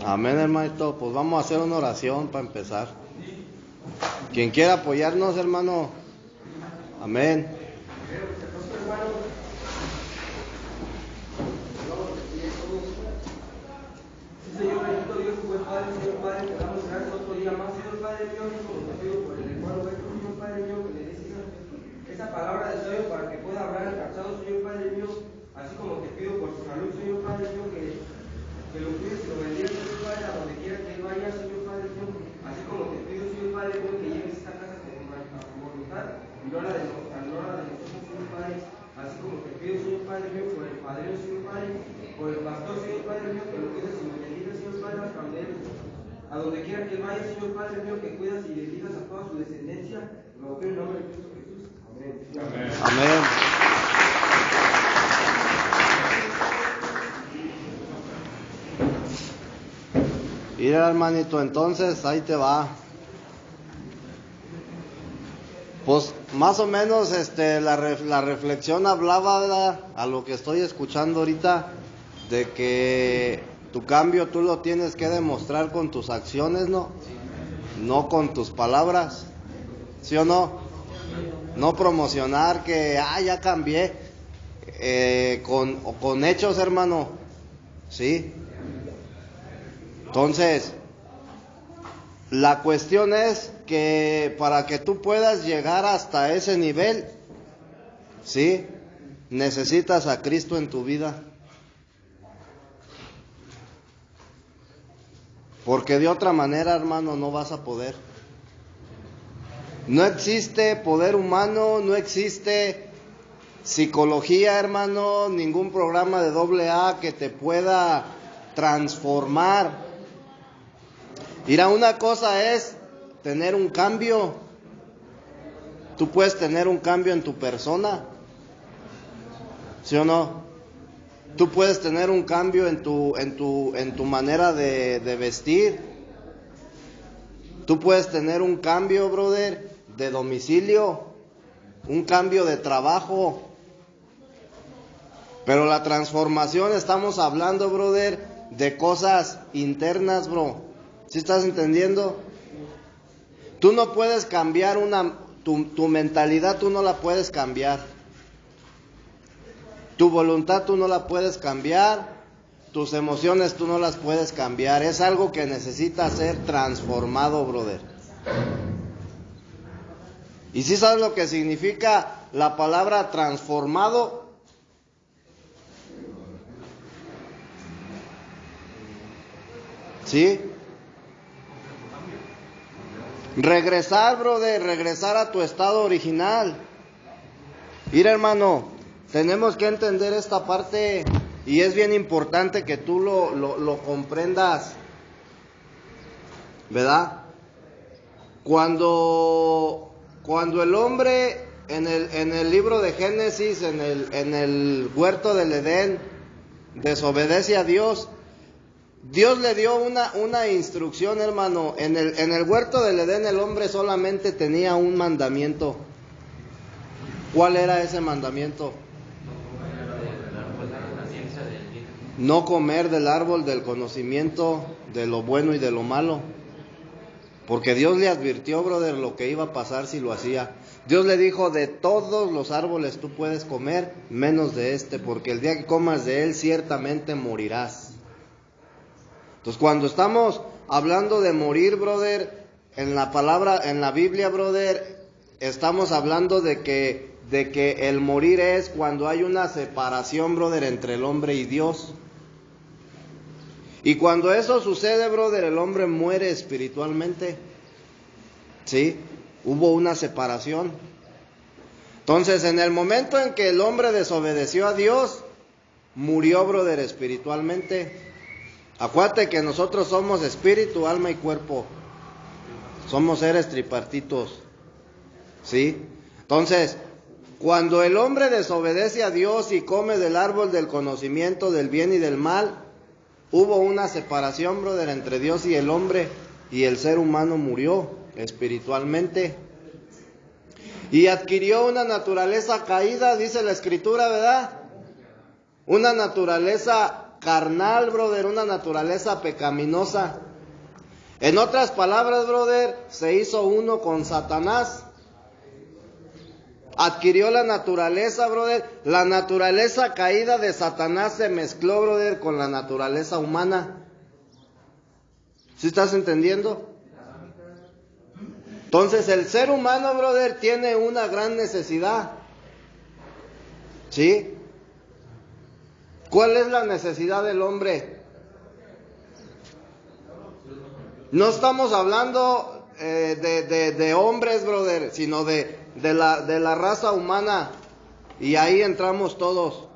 Amén, hermanito. Pues vamos a hacer una oración para empezar. Quien quiera apoyarnos, hermano. Amén. Señor, bendito Dios, buen Padre, Señor Padre, te damos gracias otro día más, Señor Padre mío, como te pido por el hermano nuestro, Señor Padre mío, que le des esa palabra de sabio para que pueda hablar alcanzado, Señor Padre mío, así como te pido por su salud, Señor Padre mío, que lo cuides y lo bendigas, Señor Padre, a donde quiera que vaya, Señor Padre mío, así como te pido, Señor Padre mío, que lleves esta casa a tu voluntad, y no la de nosotros, Señor Padre, así como te pido, Señor Padre mío, por el padrino, Señor Padre, por el pastor, Señor Padre mío, que lo cuides y lo bendigas, Señor Padre, a donde quiera que vaya, Señor Padre mío, que cuidas y bendigas a toda su descendencia, lo pido en el nombre de Cristo Jesús. Amén. Amén. Amén. Mira, hermanito, entonces ahí te va. Pues más o menos la reflexión hablaba, ¿verdad?, a lo que estoy escuchando ahorita, de que tu cambio tú lo tienes que demostrar con tus acciones, ¿no? No con tus palabras, ¿sí o no? No promocionar que, ya cambié, con hechos, hermano, ¿sí? Entonces, la cuestión es que para que tú puedas llegar hasta ese nivel, ¿sí?, necesitas a Cristo en tu vida. Porque de otra manera, hermano, no vas a poder. No existe poder humano, no existe psicología, hermano, ningún programa de AA que te pueda transformar. Mira, una cosa es tener un cambio. Tú puedes tener un cambio en tu persona, ¿sí o no? Tú puedes tener un cambio en tu manera de vestir. Tú puedes tener un cambio, brother, de domicilio, un cambio de trabajo. Pero la transformación, estamos hablando, brother, de cosas internas, bro. ¿Sí estás entendiendo? Tú no puedes cambiar tu mentalidad, tú no la puedes cambiar. Tu voluntad tú no la puedes cambiar. Tus emociones tú no las puedes cambiar. Es algo que necesita ser transformado, brother. ¿Y si sabes lo que significa la palabra transformado? ¿Sí? Regresar, brother, regresar a tu estado original. Mira, hermano, tenemos que entender esta parte y es bien importante que tú lo comprendas, ¿verdad? Cuando el hombre en el libro de Génesis, en el huerto del Edén, desobedece a Dios, Dios le dio una instrucción, hermano. En el huerto del Edén el hombre solamente tenía un mandamiento. ¿Cuál era ese mandamiento? No comer del árbol del conocimiento de lo bueno y de lo malo. Porque Dios le advirtió, brother, lo que iba a pasar si lo hacía. Dios le dijo, de todos los árboles tú puedes comer, menos de este, porque el día que comas de él ciertamente morirás. Entonces, cuando estamos hablando de morir, brother, en la Biblia, brother, estamos hablando de que el morir es cuando hay una separación, brother, entre el hombre y Dios. Y cuando eso sucede, brother, el hombre muere espiritualmente. ¿Sí? Hubo una separación. Entonces, en el momento en que el hombre desobedeció a Dios, murió, brother, espiritualmente. Acuérdate que nosotros somos espíritu, alma y cuerpo. Somos seres tripartitos. ¿Sí? Entonces, cuando el hombre desobedece a Dios y come del árbol del conocimiento del bien y del mal, hubo una separación, brother, entre Dios y el hombre, y el ser humano murió espiritualmente. Y adquirió una naturaleza caída, dice la Escritura, ¿verdad? Una naturaleza carnal, brother, una naturaleza pecaminosa. En otras palabras, brother, se hizo uno con Satanás. Adquirió la naturaleza, brother. La naturaleza caída de Satanás se mezcló, brother, con la naturaleza humana. ¿Sí estás entendiendo? Entonces el ser humano, brother, tiene una gran necesidad. ¿Sí? ¿Cuál es la necesidad del hombre? No estamos hablando de hombres, brother, sino de la raza humana. Y ahí entramos todos.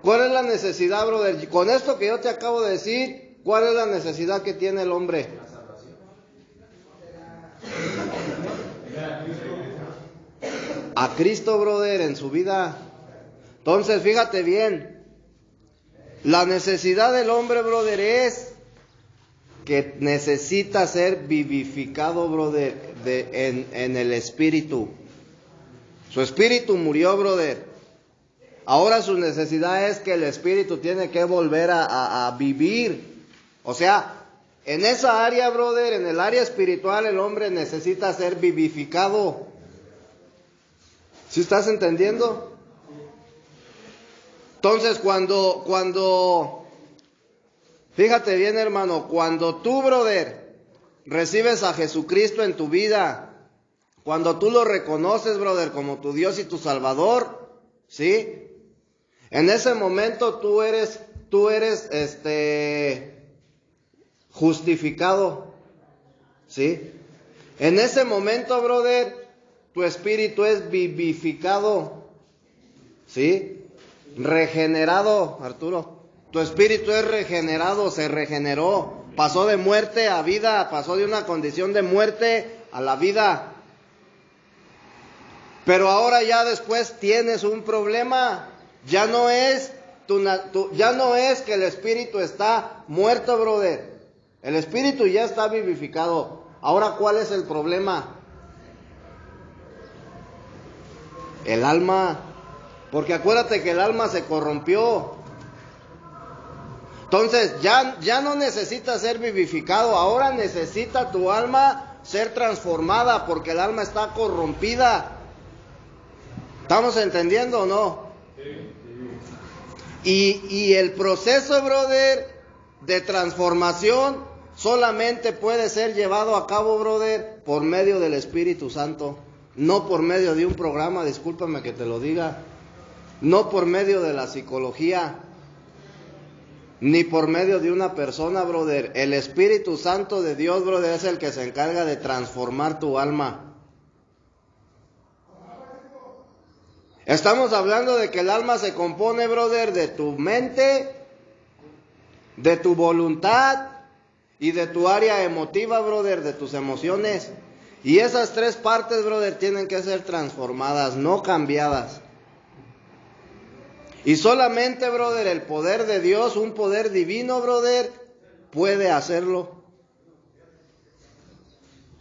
¿Cuál es la necesidad, brother? Con esto que yo te acabo de decir, ¿cuál es la necesidad que tiene el hombre? A Cristo, brother, en su vida. Entonces, fíjate bien. La necesidad del hombre, brother, es que necesita ser vivificado, brother, en el espíritu. Su espíritu murió, brother. Ahora su necesidad es que el espíritu tiene que volver a vivir. O sea, en esa área, brother, en el área espiritual, el hombre necesita ser vivificado. ¿Sí estás entendiendo? Entonces, cuando fíjate bien, hermano, cuando tú, brother, recibes a Jesucristo en tu vida, cuando tú lo reconoces, brother, como tu Dios y tu Salvador, ¿sí? En ese momento tú eres justificado, ¿sí? En ese momento, brother, tu espíritu es vivificado, ¿sí? Regenerado, Arturo. Tu espíritu es regenerado, se regeneró, pasó de muerte a vida, pasó de una condición de muerte a la vida. Pero ahora ya después tienes un problema. Ya no es que el espíritu está muerto, brother. El espíritu ya está vivificado. Ahora, ¿cuál es el problema? El alma. Porque acuérdate que el alma se corrompió. Entonces, ya no necesita ser vivificado. Ahora necesita tu alma ser transformada, porque el alma está corrompida. ¿Estamos entendiendo o no? Y el proceso, brother, de transformación solamente puede ser llevado a cabo, brother, por medio del Espíritu Santo. No por medio de un programa, discúlpame que te lo diga. No por medio de la psicología. Ni por medio de una persona, brother. El Espíritu Santo de Dios, brother, es el que se encarga de transformar tu alma. Estamos hablando de que el alma se compone, brother, de tu mente, de tu voluntad y de tu área emotiva, brother, de tus emociones. Y esas tres partes, brother, tienen que ser transformadas, no cambiadas. Y solamente, brother, el poder de Dios, un poder divino, brother, puede hacerlo.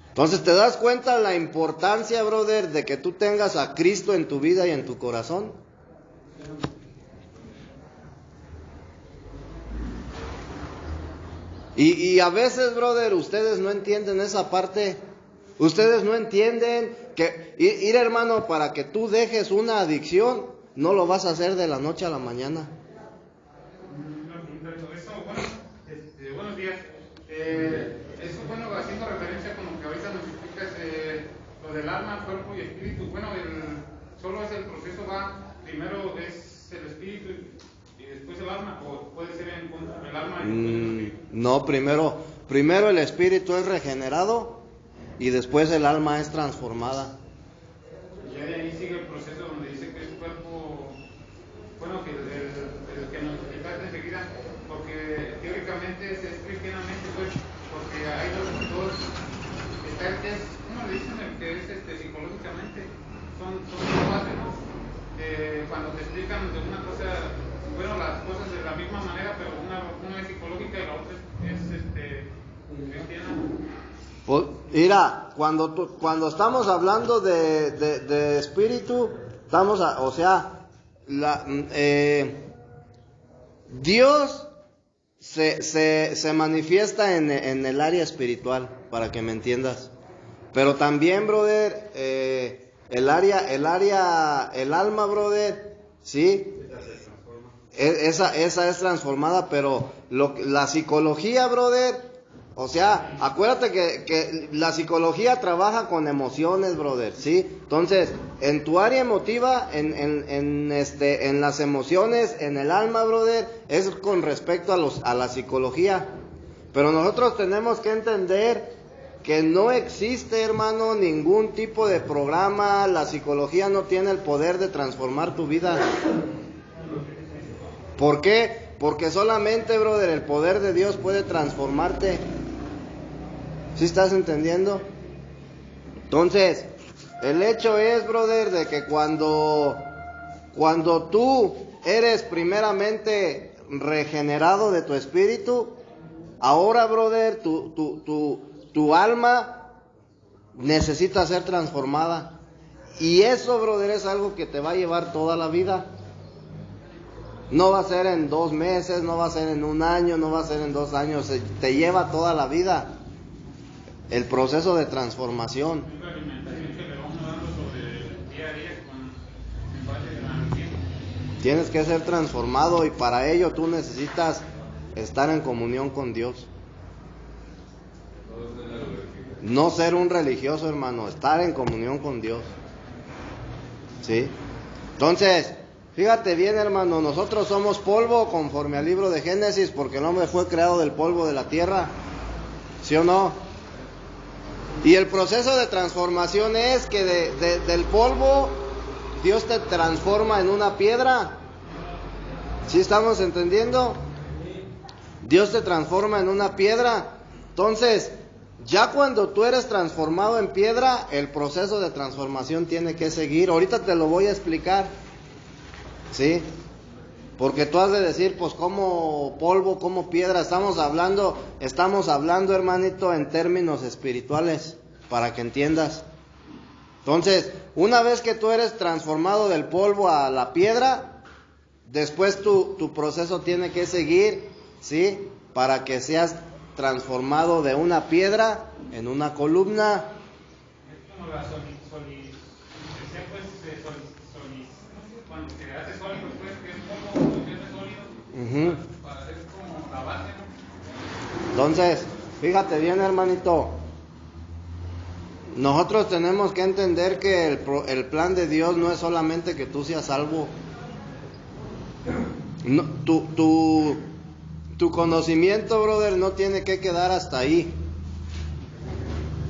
Entonces, ¿te das cuenta la importancia, brother, de que tú tengas a Cristo en tu vida y en tu corazón? Y a veces, brother, ustedes no entienden esa parte. Ustedes no entienden que ir, hermano, para que tú dejes una adicción, no lo vas a hacer de la noche a la mañana. Buenos días. Eso, bueno, haciendo referencia con lo que ahorita nos explicas, lo del alma, cuerpo y espíritu. Bueno, solo es el proceso, primero es el espíritu y después el alma, o puede ser el alma y después el espíritu. No, primero el espíritu es regenerado y después el alma es transformada. Y ya de ahí sigue el proceso donde dice que el cuerpo, bueno, que el que nos explicaste enseguida, porque teóricamente es cristianamente, pues, porque hay dos está el que es, ¿cómo le dicen? El que es psicológicamente, son dos bases, ¿no? Cuando te explican de una cosa, bueno, las cosas de la misma manera, pero una es psicológica y la otra es cristiana. Pues, mira, cuando estamos hablando de espíritu, estamos, Dios se manifiesta en el área espiritual, para que me entiendas. Pero también, brother, el alma, brother, ¿sí? Esa es transformada, pero la psicología, brother, o sea, acuérdate que la psicología trabaja con emociones, brother, ¿sí? Entonces, en tu área emotiva, en las emociones, en el alma, brother, es con respecto a la psicología. Pero nosotros tenemos que entender que no existe, hermano, ningún tipo de programa. La psicología no tiene el poder de transformar tu vida. ¿Por qué? Porque solamente, brother, el poder de Dios puede transformarte. ¿Sí estás entendiendo? Entonces, el hecho es, brother, de que cuando tú eres primeramente regenerado de tu espíritu, ahora, brother, tu alma necesita ser transformada. Y eso, brother, es algo que te va a llevar toda la vida. No va a ser en 2 meses, no va a ser en 1 año, no va a ser en 2 años, te lleva toda la vida el proceso de transformación. Es la alimentación que le vamos dando sobre el día a día en base a la tiempo. Tienes que ser transformado y para ello tú necesitas estar en comunión con Dios. No ser un religioso, hermano, estar en comunión con Dios. ¿Sí? Entonces, fíjate bien, hermano, nosotros somos polvo conforme al libro de Génesis, porque el hombre fue creado del polvo de la tierra. ¿Sí o no? Y el proceso de transformación es que del polvo Dios te transforma en una piedra. ¿Sí estamos entendiendo? Dios te transforma en una piedra. Entonces, ya cuando tú eres transformado en piedra, el proceso de transformación tiene que seguir. Ahorita te lo voy a explicar. ¿Sí? Porque tú has de decir, pues, ¿cómo polvo, cómo piedra? Estamos hablando, hermanito, en términos espirituales, para que entiendas. Entonces, una vez que tú eres transformado del polvo a la piedra, después tu proceso tiene que seguir, ¿sí? Para que seas transformado de una piedra en una columna. Es como la cuando se hace sólido, pues, que es como se hace sólido, para hacer como la base, ¿no? Entonces, fíjate bien, hermanito. Nosotros tenemos que entender que el plan de Dios no es solamente que tú seas salvo. No, tu conocimiento, brother, no tiene que quedar hasta ahí.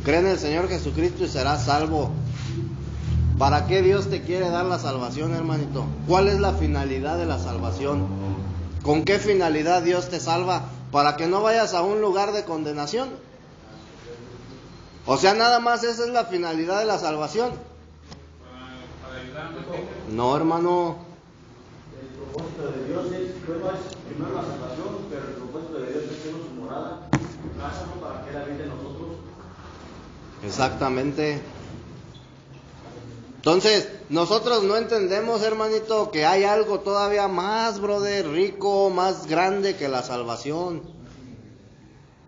Cree en el Señor Jesucristo y serás salvo. ¿Para qué Dios te quiere dar la salvación, hermanito? ¿Cuál es la finalidad de la salvación? ¿Con qué finalidad Dios te salva? Para que no vayas a un lugar de condenación. O sea, nada más esa es la finalidad de la salvación. Para ayudar a los gente. No, hermano. El propósito de Dios es primero la salvación, pero el propósito de Dios es hacernos su morada, casa, ¿no? Para que Él habite en nosotros. Exactamente. Entonces, nosotros no entendemos, hermanito, que hay algo todavía más, brother, rico, más grande que la salvación.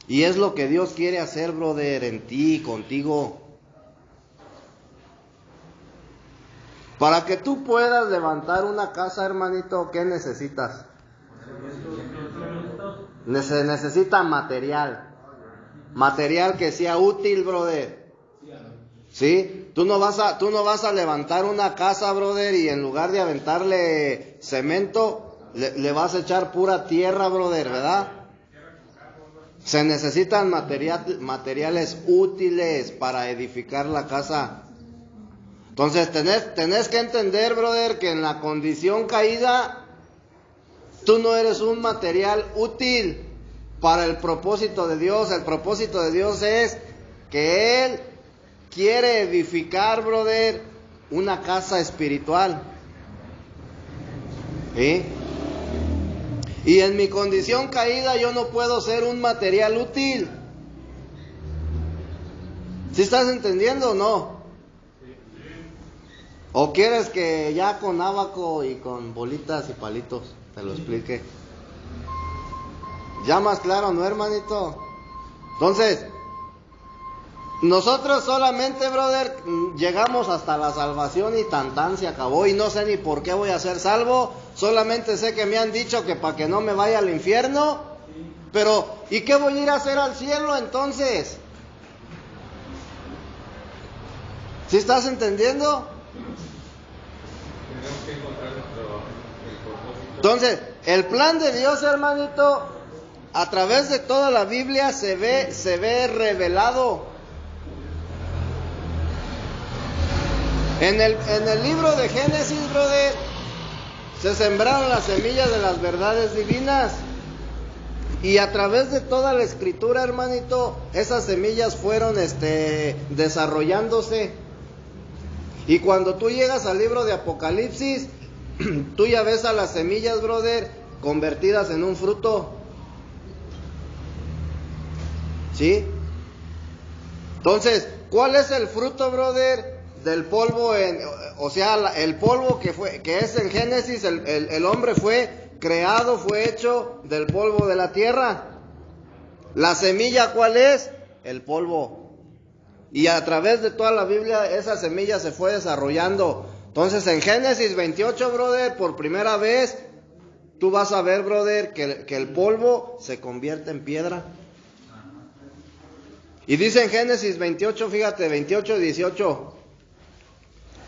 Y es lo que Dios quiere hacer, brother, en ti, contigo. Para que tú puedas levantar una casa, hermanito, ¿qué necesitas? Se necesita material. Material que sea útil, brother. ¿Sí? Tú no vas a levantar una casa, brother, y en lugar de aventarle cemento, le vas a echar pura tierra, brother, ¿verdad? Se necesitan materiales útiles para edificar la casa. Entonces tenés que entender, brother, que en la condición caída, tú no eres un material útil para el propósito de Dios. El propósito de Dios es que Él quiere edificar, brother, una casa espiritual. ¿Sí? Y en mi condición caída yo no puedo ser un material útil. ¿Sí estás entendiendo o no? ¿O quieres que ya con ábaco y con bolitas y palitos te lo explique? Ya más claro, ¿no, hermanito? Entonces, nosotros solamente, brother, llegamos hasta la salvación y tan se acabó. Y no sé ni por qué voy a ser salvo. Solamente sé que me han dicho que para que no me vaya al infierno. Pero, ¿y qué voy a ir a hacer al cielo entonces? ¿Sí estás entendiendo? Tenemos que encontrar el propósito. Entonces, el plan de Dios, hermanito, a través de toda la Biblia se ve revelado. En el libro de Génesis, brother, se sembraron las semillas de las verdades divinas. Y a través de toda la escritura, hermanito, esas semillas fueron desarrollándose. Y cuando tú llegas al libro de Apocalipsis, tú ya ves a las semillas, brother, convertidas en un fruto. ¿Sí? Entonces, ¿cuál es el fruto, brother, del polvo? O sea, el polvo que es en Génesis, el hombre fue creado, fue hecho del polvo de la tierra. La semilla, ¿cuál es? El polvo. Y a través de toda la Biblia esa semilla se fue desarrollando. Entonces en Génesis 28, brother, por primera vez tú vas a ver, brother, que el polvo se convierte en piedra. Y dice en Génesis 28, fíjate, 28, 18.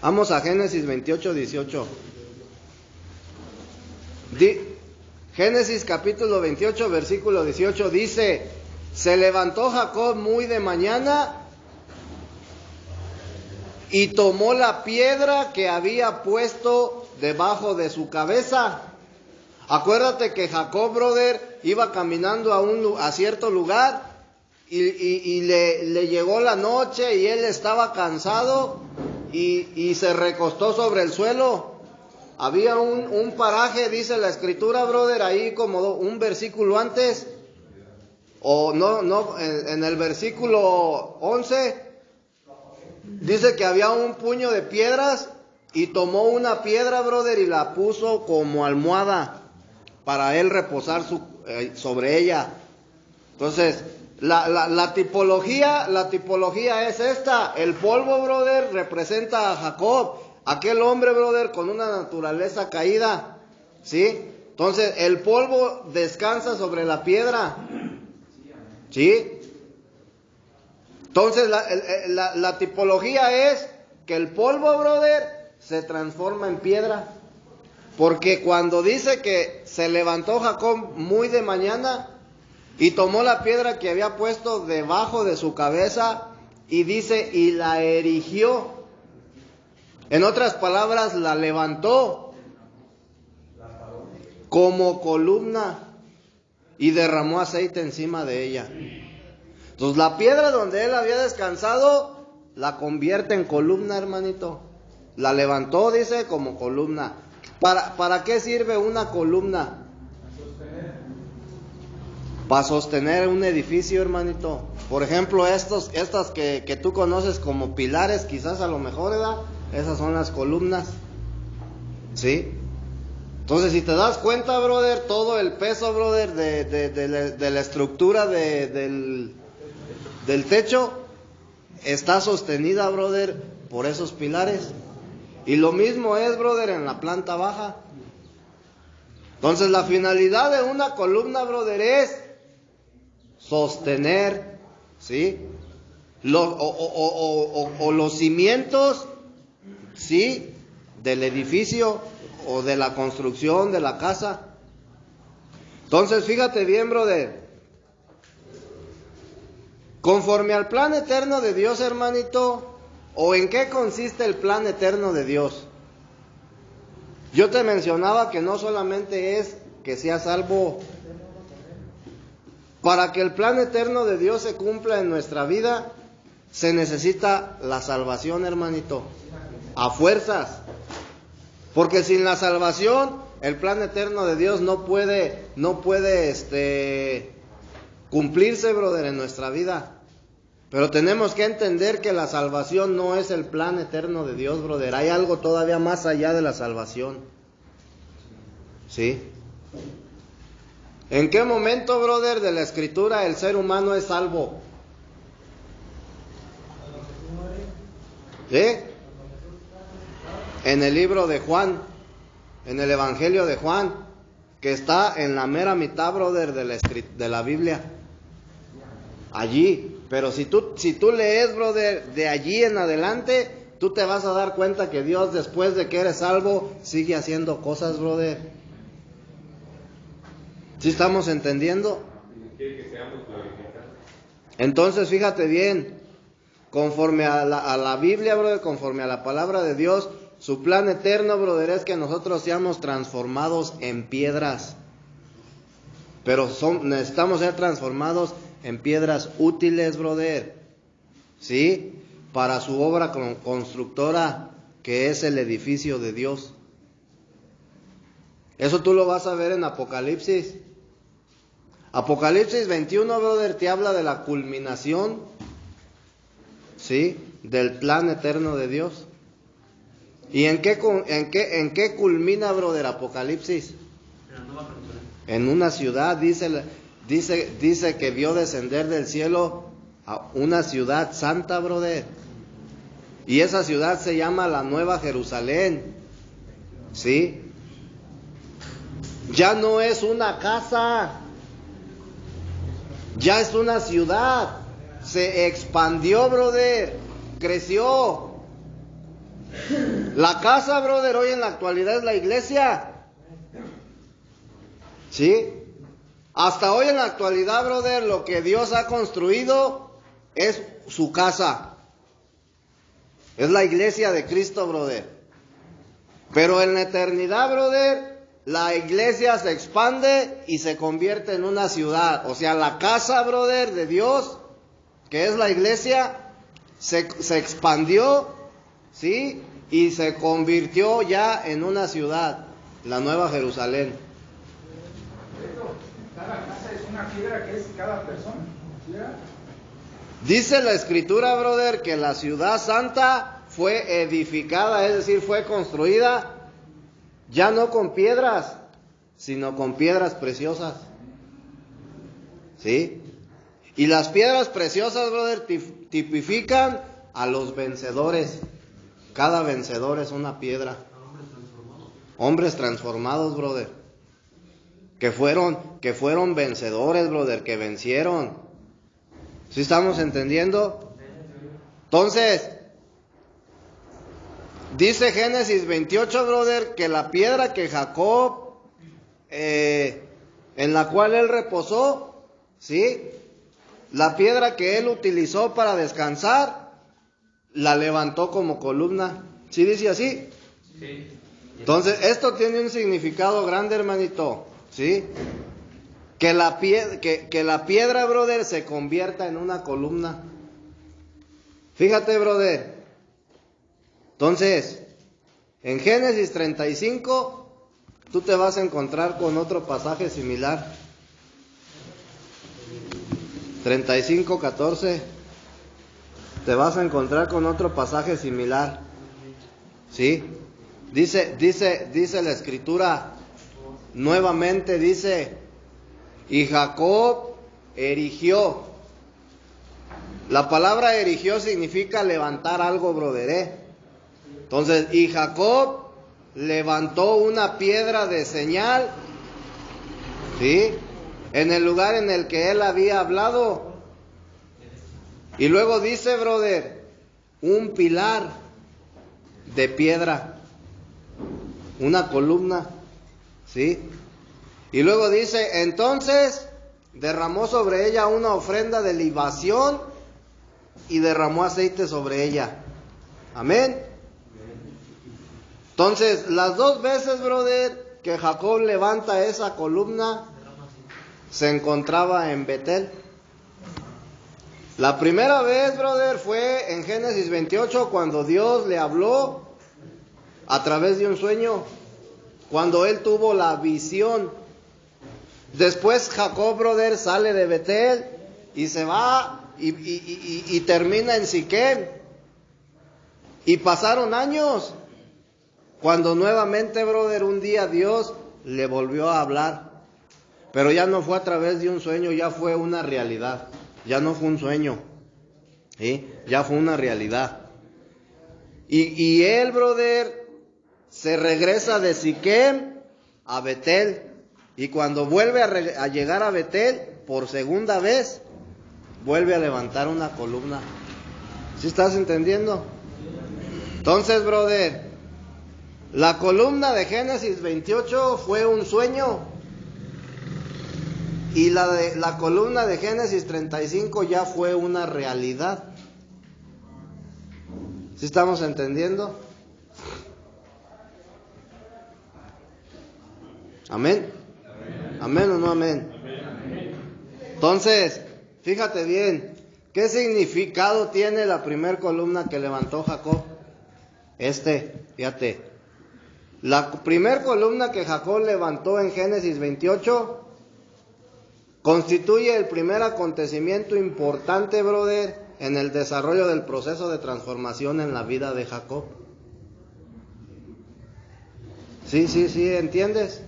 Vamos a Génesis 28, 18. Génesis capítulo 28, versículo 18 dice: se levantó Jacob muy de mañana y tomó la piedra que había puesto debajo de su cabeza. Acuérdate que Jacob, brother, iba caminando a cierto lugar y le llegó la noche y él estaba cansado y se recostó sobre el suelo. Había un paraje, dice la escritura, brother, ahí como un versículo antes, o no, en el versículo 11, dice que había un puño de piedras y tomó una piedra, brother, y la puso como almohada para él reposar sobre ella. Entonces, la tipología es esta. El polvo, brother, representa a Jacob, aquel hombre, brother, con una naturaleza caída, ¿sí? Entonces, el polvo descansa sobre la piedra, ¿sí? Entonces, la tipología es que el polvo, brother, se transforma en piedra. Porque cuando dice que se levantó Jacob muy de mañana y tomó la piedra que había puesto debajo de su cabeza y dice, y la erigió. En otras palabras, la levantó como columna y derramó aceite encima de ella. Entonces la piedra donde él había descansado la convierte en columna, hermanito. La levantó, dice, como columna. ¿Para qué sirve una columna? Para sostener un edificio, hermanito. Por ejemplo, estas que tú conoces como pilares, quizás a lo mejor, ¿verdad? Esas son las columnas, ¿sí? Entonces, si te das cuenta, brother, todo el peso, brother, de la estructura del techo está sostenida, brother, por esos pilares. Y lo mismo es, brother, en la planta baja. Entonces, la finalidad de una columna, brother, es sostener, ¿sí? Los cimientos, ¿sí? Del edificio o de la construcción de la casa. Entonces, fíjate bien, brother. Conforme al plan eterno de Dios, hermanito, ¿o en qué consiste el plan eterno de Dios? Yo te mencionaba que no solamente es que seas salvo. Para que el plan eterno de Dios se cumpla en nuestra vida, se necesita la salvación, hermanito, a fuerzas. Porque sin la salvación, el plan eterno de Dios no puede cumplirse, brother, en nuestra vida. Pero tenemos que entender que la salvación no es el plan eterno de Dios, brother. Hay algo todavía más allá de la salvación, ¿sí? ¿En qué momento, brother, de la escritura el ser humano es salvo? ¿Sí? En el libro de Juan, en el Evangelio de Juan, que está en la mera mitad, brother, de la Biblia. Allí. Pero si tú lees, brother, de allí en adelante, tú te vas a dar cuenta que Dios, después de que eres salvo, sigue haciendo cosas, brother. ¿Sí estamos entendiendo? Entonces, fíjate bien, conforme a la Biblia, brother, conforme a la palabra de Dios, su plan eterno, brother, es que nosotros seamos transformados en piedras. Pero necesitamos ser transformados en piedras útiles, brother. ¿Sí? Para su obra constructora, que es el edificio de Dios. Eso tú lo vas a ver en Apocalipsis. Apocalipsis 21, brother, te habla de la culminación, ¿sí?, del plan eterno de Dios. ¿Y en qué culmina, brother, Apocalipsis? En una ciudad, dice que vio descender del cielo a una ciudad santa, brother. Y esa ciudad se llama la Nueva Jerusalén. ¿Sí? Ya no es una casa, ya es una ciudad. Se expandió, brother, creció. La casa, brother, hoy en la actualidad es la iglesia. ¿Sí? Hasta hoy en la actualidad, brother, lo que Dios ha construido es su casa. Es la iglesia de Cristo, brother. Pero en la eternidad, brother, la iglesia se expande y se convierte en una ciudad. O sea, la casa, brother, de Dios, que es la iglesia, se expandió, ¿sí? Y se convirtió ya en una ciudad, la Nueva Jerusalén. Cada casa es una piedra que es cada persona. ¿Sí? Dice la escritura, brother, que la ciudad santa fue edificada, es decir, fue construida ya no con piedras, sino con piedras preciosas. ¿Sí? Y las piedras preciosas, brother, tipifican a los vencedores. Cada vencedor es una piedra. Hombres transformados, brother. Que fueron vencedores, brother, que vencieron. ¿Sí estamos entendiendo? Entonces, dice Génesis 28, brother, que la piedra que Jacob, en la cual él reposó, ¿sí? La piedra que él utilizó para descansar, la levantó como columna. ¿Sí dice así? Sí. Entonces, esto tiene un significado grande, hermanito. ¿Sí? Que la piedra, brother, se convierta en una columna. Fíjate, brother. Entonces, en Génesis 35, tú te vas a encontrar con otro pasaje similar. 35:14. Te vas a encontrar con otro pasaje similar. ¿Sí? Dice la escritura, nuevamente dice, y Jacob erigió. La palabra erigió significa levantar algo, brother. Entonces, y Jacob levantó una piedra de señal, ¿sí?, en el lugar en el que él había hablado. Y luego dice, brother, un pilar de piedra, una columna, ¿sí? Y luego dice, entonces derramó sobre ella una ofrenda de libación y derramó aceite sobre ella. Amén. Entonces, las dos veces, brother, que Jacob levanta esa columna, se encontraba en Betel. La primera vez, brother, fue en Génesis 28, cuando Dios le habló a través de un sueño, cuando él tuvo la visión. Después Jacob, brother, sale de Betel y se va y termina en Siquem. Y pasaron años, cuando nuevamente, brother, un día Dios le volvió a hablar. Pero ya no fue a través de un sueño, ya fue una realidad. Ya no fue un sueño, ¿sí? Ya fue una realidad. Y él, brother, se regresa de Siquem a Betel. Y cuando vuelve a llegar a Betel, por segunda vez, vuelve a levantar una columna. ¿Sí estás entendiendo? Entonces, brother, la columna de Génesis 28 fue un sueño. Y la columna de Génesis 35 ya fue una realidad. ¿Sí estamos entendiendo? ¿Amén? ¿Amén o no amén? Entonces, fíjate bien, ¿qué significado tiene la primer columna que levantó Jacob? Fíjate, la primer columna que Jacob levantó en Génesis 28 constituye el primer acontecimiento importante, brother, en el desarrollo del proceso de transformación en la vida de Jacob. Sí, ¿entiendes?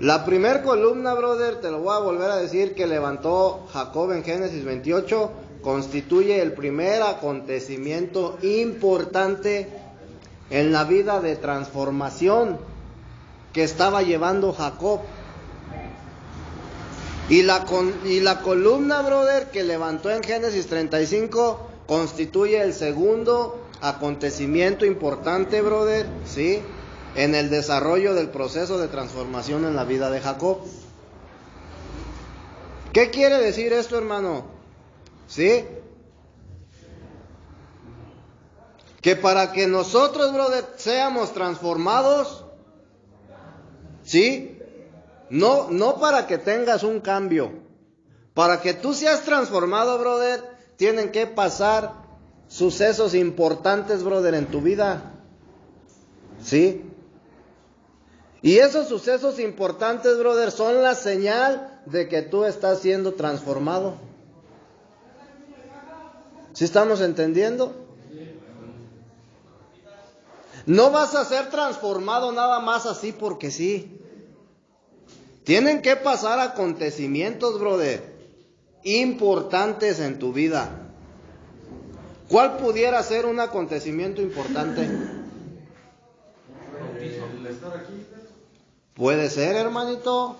La primer columna, brother, te lo voy a volver a decir, que levantó Jacob en Génesis 28, constituye el primer acontecimiento importante en la vida de transformación que estaba llevando Jacob. Y la columna, brother, que levantó en Génesis 35, constituye el segundo acontecimiento importante, brother, ¿sí?, en el desarrollo del proceso de transformación en la vida de Jacob. ¿Qué quiere decir esto, hermano? ¿Sí? Que para que nosotros, brother, seamos transformados, ¿sí?, no para que tengas un cambio. Para que tú seas transformado, brother, tienen que pasar sucesos importantes, brother, en tu vida. ¿Sí? Y esos sucesos importantes, brother, son la señal de que tú estás siendo transformado. ¿Sí estamos entendiendo? No vas a ser transformado nada más así porque sí. Tienen que pasar acontecimientos, brother, importantes en tu vida. ¿Cuál pudiera ser un acontecimiento importante? El estar aquí. Puede ser, hermanito.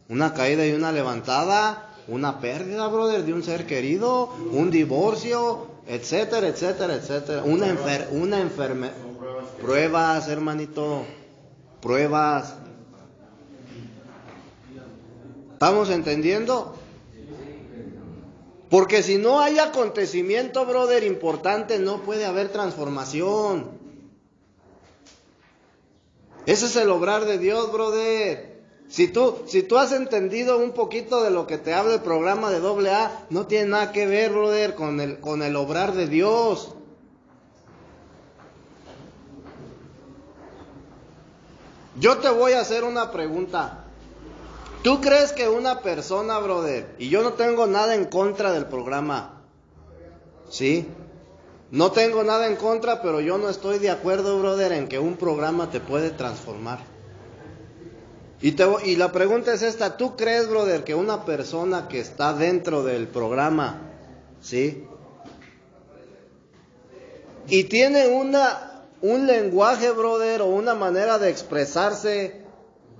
Una caída y una levantada. Una pérdida, brother, de un ser querido. Un divorcio, etcétera, etcétera, etcétera. Una enfermedad. Pruebas, hermanito. Pruebas. ¿Estamos entendiendo? Porque si no hay acontecimiento, brother, importante, no puede haber transformación. Ese es el obrar de Dios, brother. Si tú has entendido un poquito de lo que te habla el programa de AA, no tiene nada que ver, brother, con el obrar de Dios. Yo te voy a hacer una pregunta. ¿Tú crees que una persona, brother, y yo no tengo nada en contra del programa, ¿sí? No tengo nada en contra, pero yo no estoy de acuerdo, brother, en que un programa te puede transformar. Y la pregunta es esta: ¿tú crees, brother, que una persona que está dentro del programa, ¿sí?, y tiene un lenguaje, brother, o una manera de expresarse,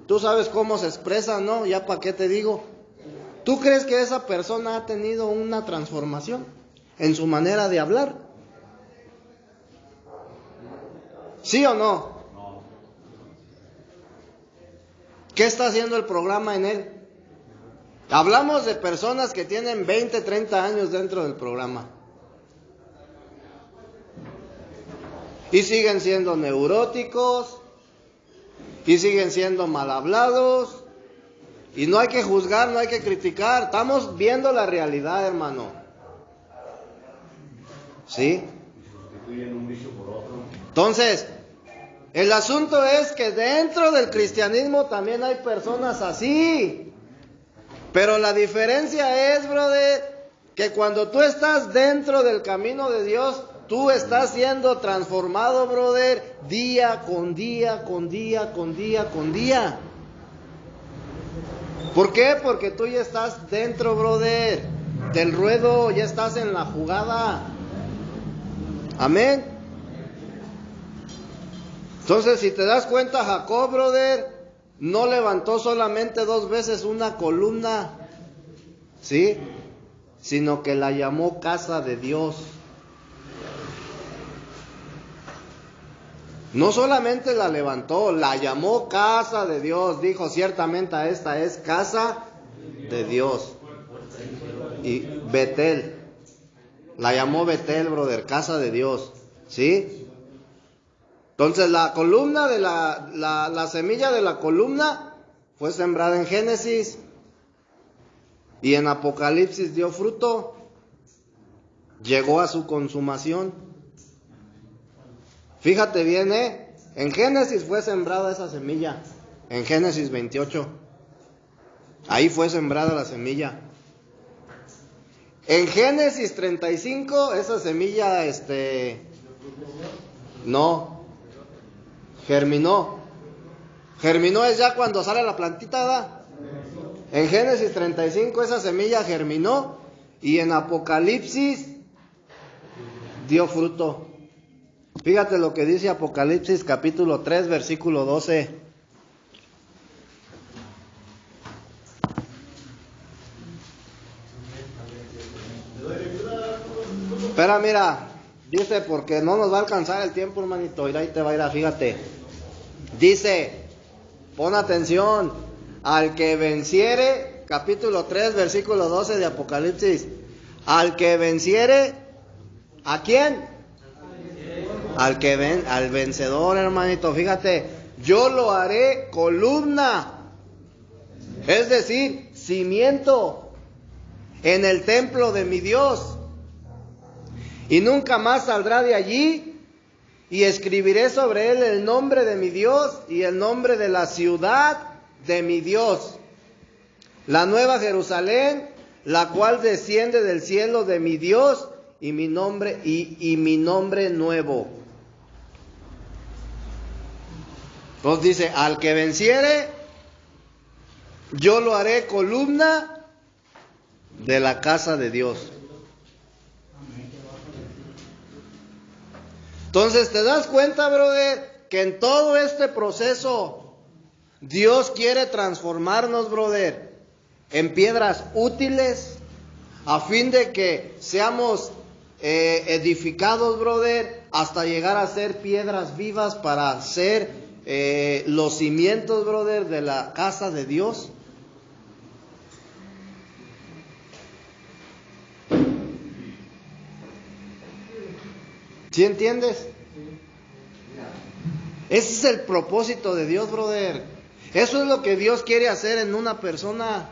tú sabes cómo se expresa, ¿no? Ya para qué te digo. ¿Tú crees que esa persona ha tenido una transformación en su manera de hablar? ¿Sí o no? ¿Qué está haciendo el programa en él? Hablamos de personas que tienen 20, 30 años dentro del programa. Y siguen siendo neuróticos. Y siguen siendo mal hablados. Y no hay que juzgar, no hay que criticar. Estamos viendo la realidad, hermano. ¿Sí? Entonces, el asunto es que dentro del cristianismo también hay personas así. Pero la diferencia es, brother, que cuando tú estás dentro del camino de Dios, tú estás siendo transformado, brother, día con día, con día, con día, con día. ¿Por qué? Porque tú ya estás dentro, brother, del ruedo, ya estás en la jugada. Amén. Entonces, si te das cuenta, Jacob, brother, no levantó solamente 2 veces una columna, ¿sí? Sino que la llamó casa de Dios. No solamente la levantó, la llamó casa de Dios. Dijo, ciertamente esta es casa de Dios. Y Betel, la llamó Betel, brother, casa de Dios, ¿sí? Entonces la columna de la semilla de la columna fue sembrada en Génesis y en Apocalipsis dio fruto, llegó a su consumación. Fíjate bien, en Génesis fue sembrada esa semilla, en Génesis 28, ahí fue sembrada la semilla. En Génesis 35 esa semilla, no, germinó. Germinó es ya cuando sale la plantita, ¿verdad? En Génesis 35 esa semilla germinó y en Apocalipsis dio fruto. Fíjate lo que dice Apocalipsis capítulo 3 versículo 12. Espera, mira, dice, porque no nos va a alcanzar el tiempo, hermanito, y ahí te va a ir a, fíjate. Dice, pon atención, al que venciere, capítulo 3, versículo 12 de Apocalipsis, al que venciere, ¿a quién? Al vencedor, hermanito, fíjate, yo lo haré columna, es decir, cimiento, en el templo de mi Dios. Y nunca más saldrá de allí, y escribiré sobre él el nombre de mi Dios y el nombre de la ciudad de mi Dios, la nueva Jerusalén, la cual desciende del cielo de mi Dios, y mi nombre nuevo. Entonces dice, al que venciere, yo lo haré columna de la casa de Dios. Entonces, ¿te das cuenta, brother, que en todo este proceso Dios quiere transformarnos, brother, en piedras útiles a fin de que seamos edificados, brother, hasta llegar a ser piedras vivas para ser los cimientos, brother, de la casa de Dios? ¿Sí entiendes? Ese es el propósito de Dios, brother. Eso es lo que Dios quiere hacer en una persona.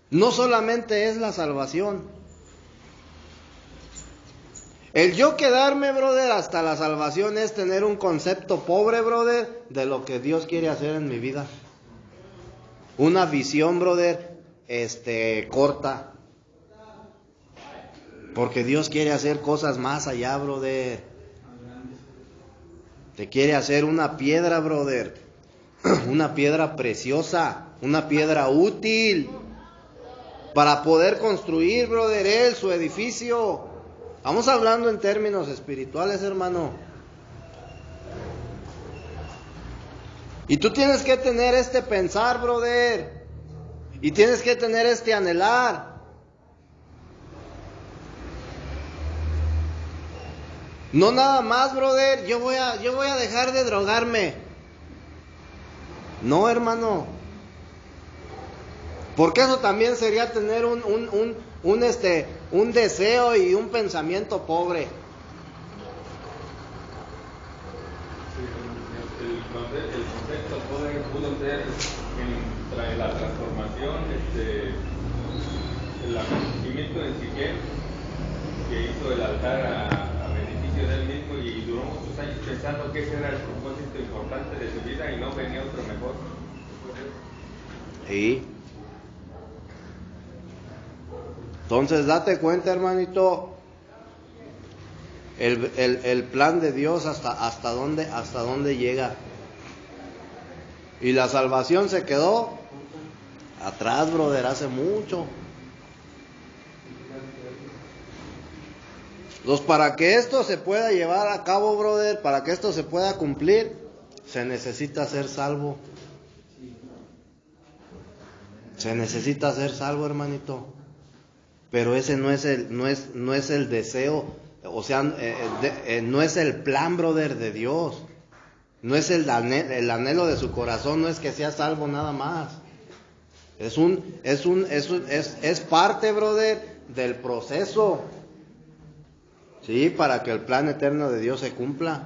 No solamente es la salvación. El yo quedarme, brother, hasta la salvación es tener un concepto pobre, brother, de lo que Dios quiere hacer en mi vida. Una visión, brother, corta. Porque Dios quiere hacer cosas más allá, brother. Te quiere hacer una piedra, brother. Una piedra preciosa. Una piedra útil. Para poder construir, brother, él su edificio. Vamos hablando en términos espirituales, hermano. Y tú tienes que tener este pensar, brother. Y tienes que tener este anhelar. No nada más, brother, yo voy a dejar de drogarme. No, hermano. Porque eso también sería tener un deseo y un pensamiento pobre. El concepto pobre pudo ser en la transformación, el acontecimiento en Siquem, que hizo el altar a beneficio de él mismo, y duró muchos años pensando que ese era el propósito importante de su vida y no venía otro mejor. Sí. Entonces date cuenta, hermanito, el plan de Dios hasta dónde llega. Y la salvación se quedó atrás, brother, hace mucho. Entonces, para que esto se pueda llevar a cabo, brother, para que esto se pueda cumplir, se necesita ser salvo. Se necesita ser salvo, hermanito. Pero ese no es el deseo, o sea, no es el plan, brother, de Dios. No es el anhelo de su corazón, no es que sea salvo nada más. Es parte, brother, del proceso. Sí, para que el plan eterno de Dios se cumpla.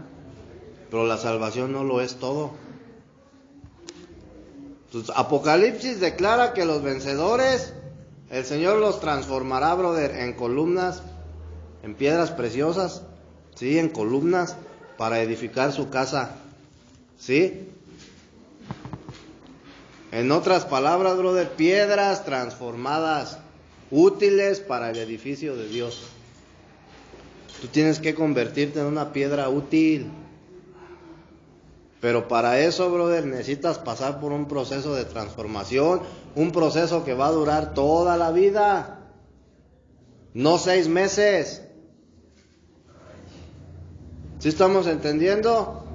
Pero la salvación no lo es todo. Entonces, Apocalipsis declara que los vencedores, el Señor los transformará, brother, en columnas, en piedras preciosas, sí, en columnas, para edificar su casa, sí. En otras palabras, brother, piedras transformadas, útiles para el edificio de Dios. Tú tienes que convertirte en una piedra útil. Pero para eso, brother, necesitas pasar por un proceso de transformación, un proceso que va a durar toda la vida, no 6 meses. ¿Sí estamos entendiendo?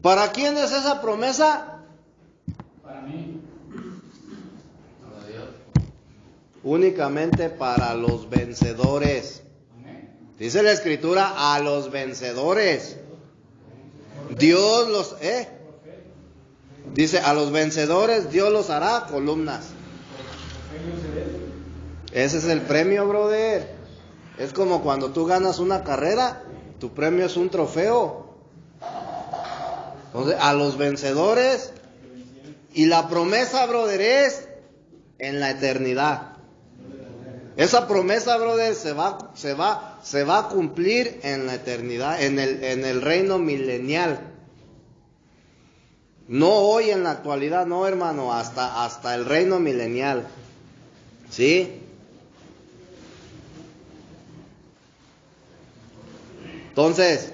¿Para quién es esa promesa? Para mí. Para Dios. Únicamente para los vencedores. Dice la Escritura, a los vencedores. Dios los, dice, a los vencedores Dios los hará columnas. Ese es el premio, brother. Es como cuando tú ganas una carrera, tu premio es un trofeo. Entonces, a los vencedores, y la promesa, brother, es en la eternidad. Esa promesa, brother, se va a cumplir en la eternidad, en el reino milenial. No hoy en la actualidad, no, hermano, hasta el reino milenial. ¿Sí? Entonces,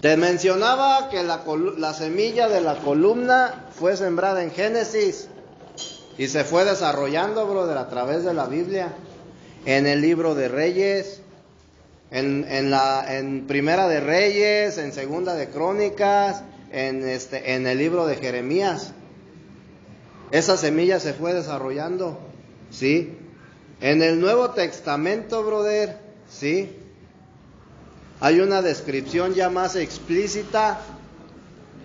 te mencionaba que la semilla de la columna fue sembrada en Génesis. Y se fue desarrollando, brother, a través de la Biblia, en el libro de Reyes, en Primera de Reyes, en Segunda de Crónicas, en el libro de Jeremías. Esa semilla se fue desarrollando, ¿sí? En el Nuevo Testamento, brother, ¿sí? Hay una descripción ya más explícita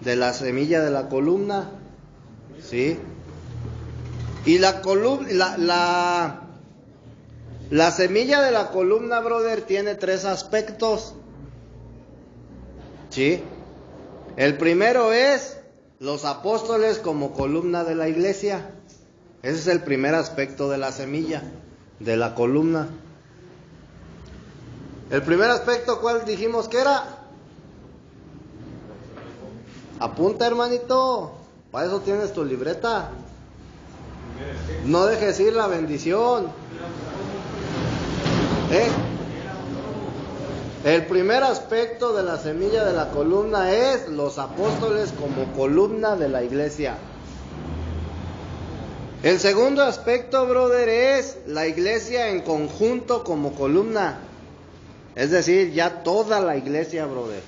de la semilla de la columna, ¿sí? Y la semilla de la columna, brother, tiene 3 aspectos. ¿Sí? El primero es los apóstoles como columna de la iglesia. Ese es el primer aspecto de la semilla, de la columna. El primer aspecto, ¿cuál dijimos que era? Apunta, hermanito. Para eso tienes tu libreta. No dejes ir la bendición. El primer aspecto de la semilla de la columna es los apóstoles como columna de la iglesia. El segundo aspecto, brother, es la iglesia en conjunto como columna. Es decir, ya toda la iglesia, brother.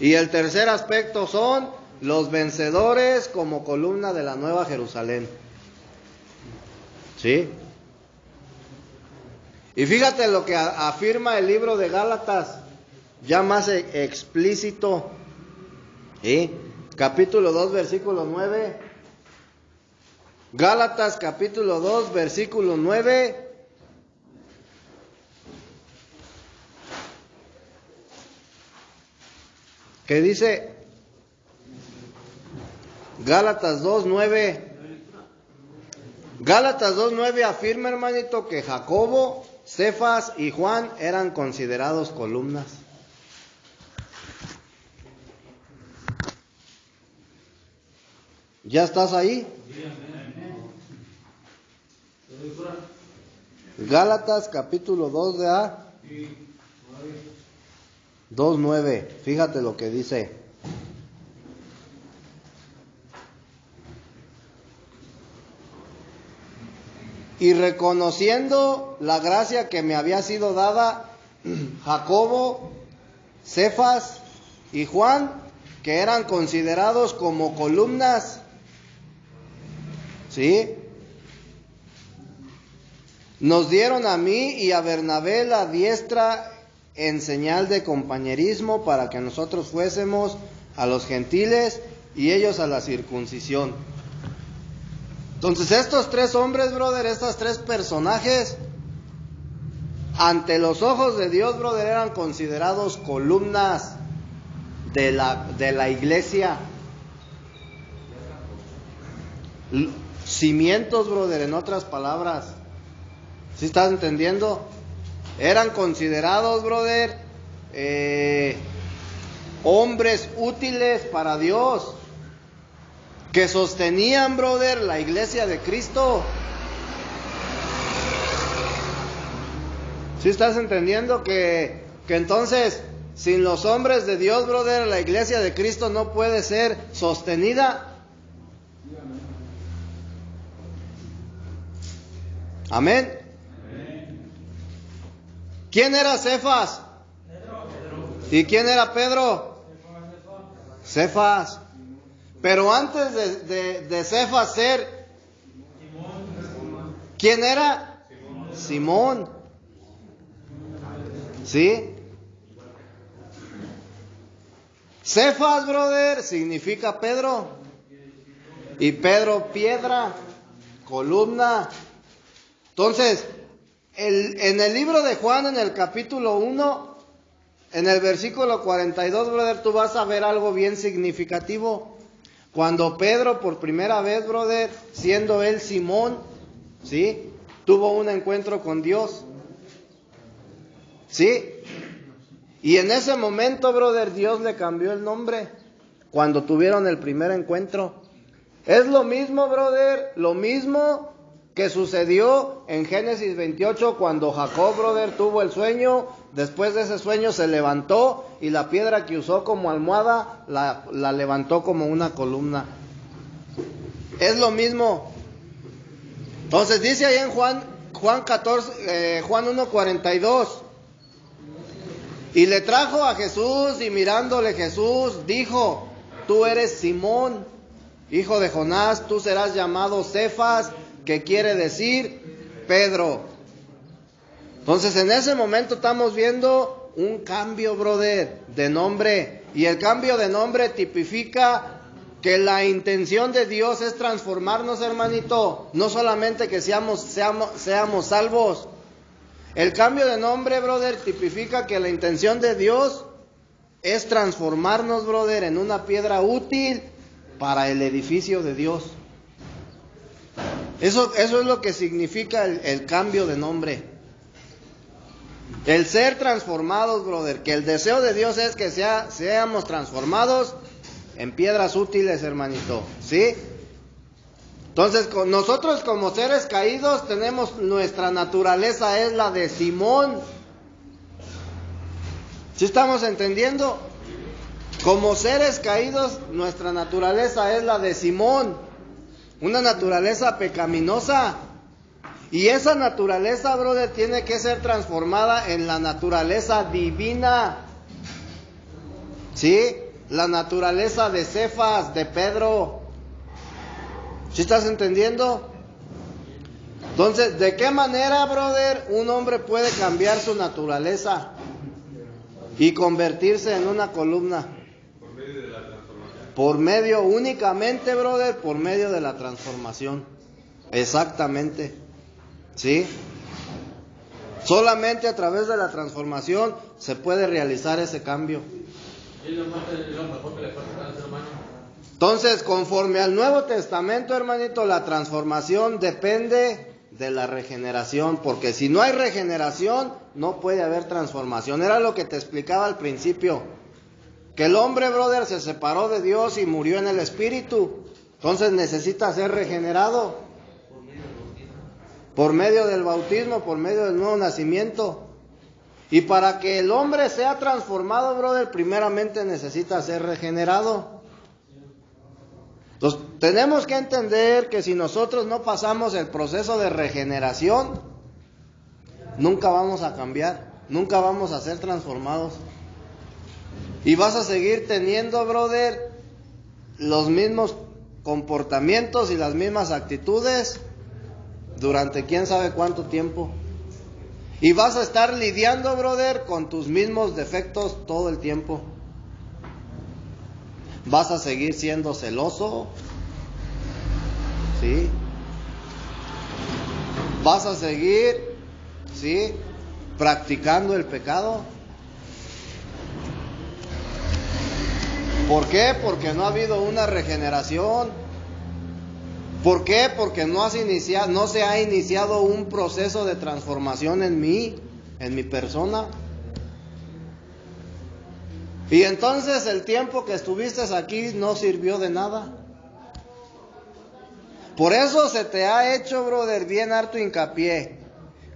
Y el tercer aspecto son los vencedores como columna de la Nueva Jerusalén. ¿Sí? Y fíjate lo que afirma el libro de Gálatas, ya más explícito. ¿Sí? Capítulo 2, versículo 9. Gálatas capítulo 2, versículo 9. ¿Qué dice? Gálatas 2:9. Gálatas 2:9 afirma, hermanito, que Jacobo, Cefas y Juan eran considerados columnas. ¿Ya estás ahí? Gálatas capítulo 2 de A. 2:9. Fíjate lo que dice. Y reconociendo la gracia que me había sido dada, Jacobo, Cefas y Juan, que eran considerados como columnas, ¿sí?, nos dieron a mí y a Bernabé la diestra en señal de compañerismo para que nosotros fuésemos a los gentiles y ellos a la circuncisión. Entonces estos tres hombres, brother, estos tres personajes, ante los ojos de Dios, brother, eran considerados columnas de la iglesia. Cimientos, brother, en otras palabras. ¿Sí estás entendiendo? Eran considerados, brother, hombres útiles para Dios, que sostenían, brother, la iglesia de Cristo. ¿Sí estás entendiendo que entonces, sin los hombres de Dios, brother, la iglesia de Cristo no puede ser sostenida? Amén. ¿Quién era Cefas? ¿Y quién era Pedro? Cefas. Pero antes de Cefas ser, ¿quién era? Simón. ¿Sí? Cefas, brother, significa Pedro. Y Pedro, piedra, columna. Entonces, en el libro de Juan, en el capítulo 1, en el versículo 42, brother, tú vas a ver algo bien significativo. Cuando Pedro, por primera vez, brother, siendo él Simón, ¿sí?, tuvo un encuentro con Dios. ¿Sí? Y en ese momento, brother, Dios le cambió el nombre. Cuando tuvieron el primer encuentro. Es lo mismo, brother, lo mismo que sucedió en Génesis 28 cuando Jacob, brother, tuvo el sueño. Después de ese sueño se levantó y la piedra que usó como almohada la levantó como una columna. Es lo mismo. Entonces dice ahí en Juan 1:42. Y le trajo a Jesús, y mirándole Jesús dijo: tú eres Simón, hijo de Jonás, tú serás llamado Cefas, que quiere decir Pedro. Entonces en ese momento estamos viendo un cambio, brother, de nombre. Y el cambio de nombre tipifica que la intención de Dios es transformarnos, hermanito. No solamente que seamos salvos. El cambio de nombre, brother, tipifica que la intención de Dios es transformarnos, brother, en una piedra útil para el edificio de Dios. Eso es lo que significa el cambio de nombre. El ser transformados, brother, que el deseo de Dios es que seamos transformados en piedras útiles, hermanito, ¿sí? Entonces, nosotros como seres caídos tenemos, nuestra naturaleza es la de Simón. ¿Sí estamos entendiendo? Como seres caídos, nuestra naturaleza es la de Simón. Una naturaleza pecaminosa. Y esa naturaleza, brother, tiene que ser transformada en la naturaleza divina. ¿Sí? La naturaleza de Cefas, de Pedro. ¿Sí estás entendiendo? Entonces, ¿de qué manera, brother, un hombre puede cambiar su naturaleza y convertirse en una columna? Por medio de la transformación. Por medio, únicamente, brother, por medio de la transformación. Exactamente. ¿Sí? Solamente a través de la transformación se puede realizar ese cambio. Es lo mejor que le puede pasar al ser humano. Entonces, conforme al Nuevo Testamento, hermanito, la transformación depende de la regeneración, porque si no hay regeneración, no puede haber transformación. Era lo que te explicaba al principio, que el hombre, brother, se separó de Dios y murió en el espíritu. Entonces necesita ser regenerado. por medio del bautismo, por medio del nuevo nacimiento. Y para que el hombre sea transformado, brother, primeramente necesita ser regenerado. Entonces, tenemos que entender que si nosotros no pasamos el proceso de regeneración, nunca vamos a cambiar, nunca vamos a ser transformados. Y vas a seguir teniendo, brother, los mismos comportamientos y las mismas actitudes durante quién sabe cuánto tiempo. Y vas a estar lidiando, brother, con tus mismos defectos todo el tiempo. Vas a seguir siendo celoso, ¿sí? Vas a seguir, ¿sí?, practicando el pecado. ¿Por qué? Porque no ha habido una regeneración. ¿Por qué? Porque no se ha iniciado un proceso de transformación en mí, en mi persona. Y entonces el tiempo que estuviste aquí no sirvió de nada. Por eso se te ha hecho, brother, bien harto hincapié,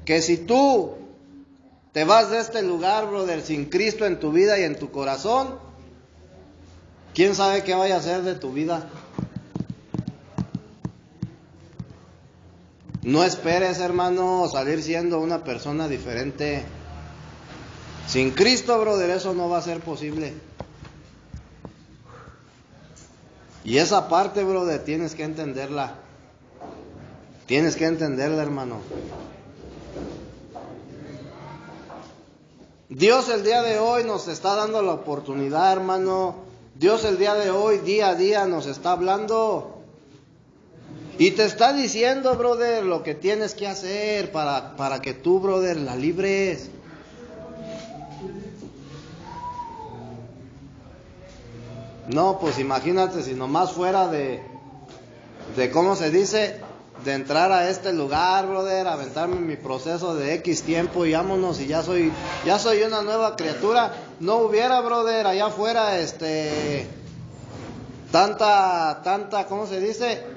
que si tú te vas de este lugar, brother, sin Cristo en tu vida y en tu corazón, ¿quién sabe qué vaya a hacer de tu vida? No esperes, hermano, salir siendo una persona diferente. Sin Cristo, brother, eso no va a ser posible. Y esa parte, brother, tienes que entenderla. Tienes que entenderla, hermano. Dios el día de hoy nos está dando la oportunidad, hermano. Dios el día de hoy, día a día, nos está hablando. Y te está diciendo, brother, lo que tienes que hacer para que tú, brother, la libres. No, pues imagínate si nomás fuera de ¿cómo se dice? De entrar a este lugar, brother, aventarme mi proceso de X tiempo y vámonos y ya soy una nueva criatura. No hubiera, brother, allá afuera, tanta, ¿cómo se dice?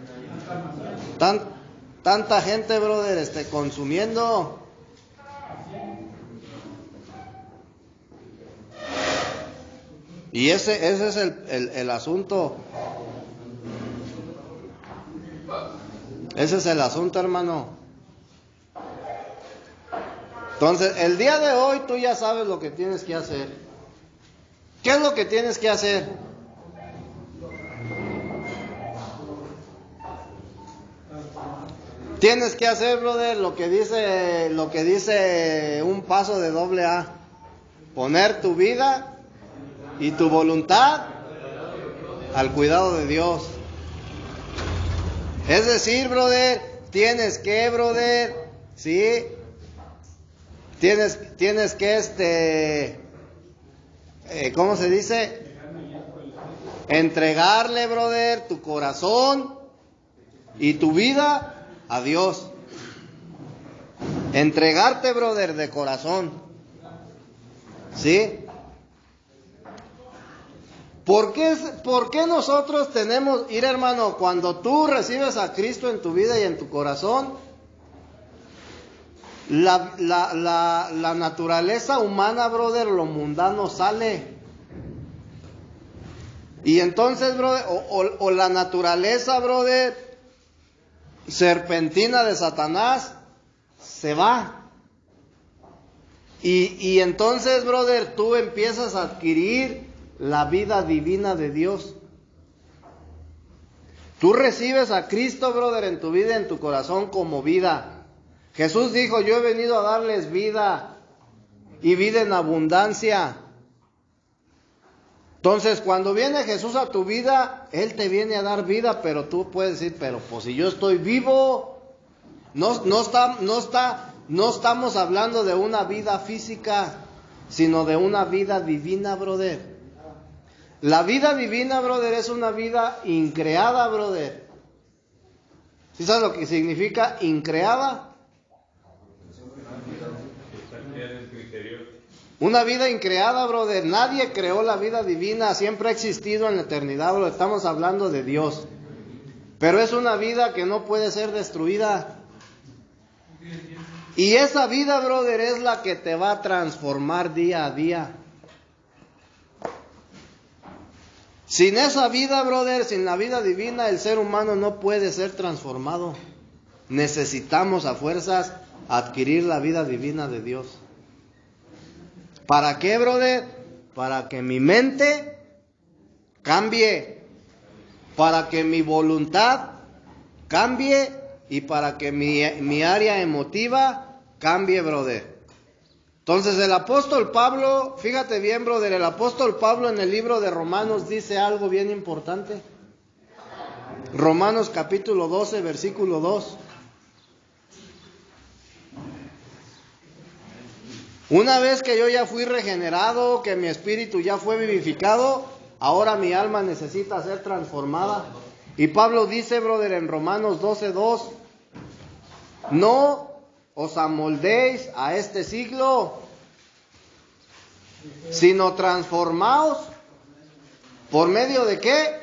Tanta gente, brother, consumiendo. Y ese es el asunto. Ese es el asunto, hermano. Entonces, el día de hoy tú ya sabes lo que tienes que hacer. ¿Qué es lo que tienes que hacer? Tienes que hacer, brother, lo que dice un paso de AA. Poner tu vida y tu voluntad al cuidado de Dios. Es decir, brother, tienes que, brother, ¿sí? Tienes que, ¿cómo se dice? Entregarle, brother, tu corazón y tu vida a Dios. Entregarte, brother, de corazón. ¿Sí? ¿Por qué nosotros tenemos, ir, hermano, cuando tú recibes a Cristo en tu vida y en tu corazón, la naturaleza humana, brother, lo mundano sale? Y entonces, brother, o la naturaleza, brother, serpentina de Satanás, se va. Y entonces, brother, tú empiezas a adquirir la vida divina de Dios. Tú recibes a Cristo, brother, en tu vida, en tu corazón como vida. Jesús dijo, yo he venido a darles vida y vida en abundancia. Entonces, cuando viene Jesús a tu vida, Él te viene a dar vida, pero tú puedes decir, pero pues si yo estoy vivo, no estamos hablando de una vida física, sino de una vida divina, brother. La vida divina, brother, es una vida increada, brother. ¿Sí sabes lo que significa increada? Una vida increada, brother. Nadie creó la vida divina, siempre ha existido en la eternidad, brother. Estamos hablando de Dios. Pero es una vida que no puede ser destruida. Y esa vida, brother, es la que te va a transformar día a día. Sin esa vida, brother, sin la vida divina, el ser humano no puede ser transformado. Necesitamos a fuerzas adquirir la vida divina de Dios. ¿Para qué, brother? Para que mi mente cambie, para que mi voluntad cambie y para que mi área emotiva cambie, brother. Entonces el apóstol Pablo, fíjate bien, brother, el apóstol Pablo en el libro de Romanos dice algo bien importante. Romanos capítulo 12, versículo 2. Una vez que yo ya fui regenerado, que mi espíritu ya fue vivificado, ahora mi alma necesita ser transformada. Y Pablo dice, brother, en Romanos 12:2, no os amoldéis a este siglo, sino transformaos. ¿Por medio de qué?